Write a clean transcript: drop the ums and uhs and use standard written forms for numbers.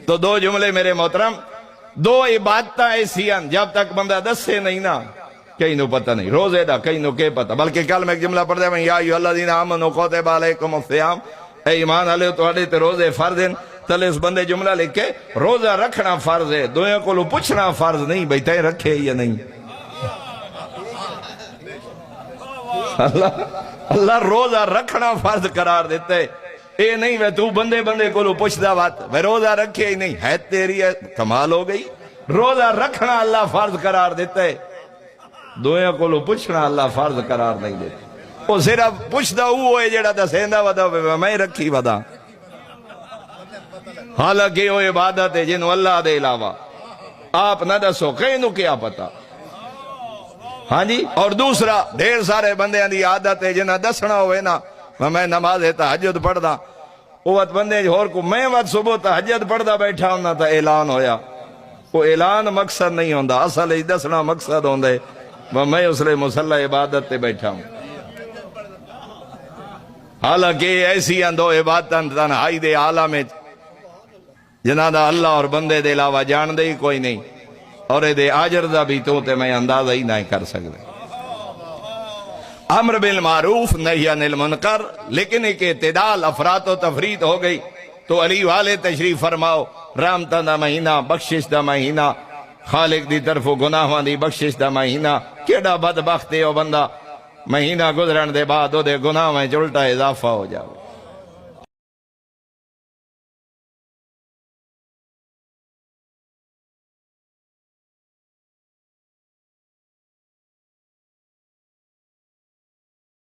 تو دو جملے میرے محترم، دو عبادت ایسی ہیں جب تک بندہ دسے نہیں نا کہیں نو پتہ نہیں، روزے دا کہیں نو کہ پتہ، بلکہ کل میں ایک جملہ پڑھ دیا میں، یا ایھا الذین آمنوا کتب علیکم الصیام، اے ایمان والے تواڈے تے روزے فرض ہیں، تلے اس بندے جملہ لکھ کے روزہ رکھنا فرض ہے، دوئے کو پوچھنا فرض نہیں بھئی تے رکھے یا نہیں۔ اللہ روزہ رکھنا فرض قرار دیتا ہے، اے نہیں وے تو بندے کو پوچھدا بات وے روزہ رکھے ہی نہیں ہے، تیری ہے کمال ہو گئی۔ روزہ رکھنا اللہ فرض قرار دیتا ہے، دوئے کو پوچھنا اللہ فرض قرار نہیں دیتا۔ وہ صرف پوچھدا ہوئے جڑا دسیندا ودا میں رکھی ودا، حالانکہ وہ عبادت ہے جنہوں اللہ دے علاوہ آپ نہ دسو کہیں نو کیا پتا۔ ہاں جی، اور دوسرا ڈھیر سارے بندیاں دی عادت ہے جنہاں دسنا ہوئے نا میں نماز تہجد پڑھدا، وہ وقت بندے ہور کو میں وقت صبح تہجد پڑھدا بیٹھا ہوں تا اعلان ہویا، وہ اعلان مقصد نہیں ہوندا، اصل ہی دسنا مقصد ہوندا ہے، میں اس لئے مصلی عبادت تے بیٹھا ہوں۔ حالانکہ ایسی ہیں دو عبادتاں تنہائی دے عالم میں جنہاں دا اللہ اور بندے دے علاوہ جان دے ہی کوئی نہیں، اور دے آجر دا بھی تو تے میں اندازہ ہی نہیں کر سکتے۔ امر بالمعروف نہی عن المنکر، لیکن ایک اعتدال، افراط و تفریط ہو گئی تو علی والے تشریف فرماؤ، رحمتاں دا مہینہ، بخشش دا مہینہ، خالق دی طرف گناہاں دی بخشش دا مہینہ، کیڑا بدبخت ہے او بندہ مہینہ گزرن دے بعد او دے گناہ میں الٹا اضافہ ہو جاؤ۔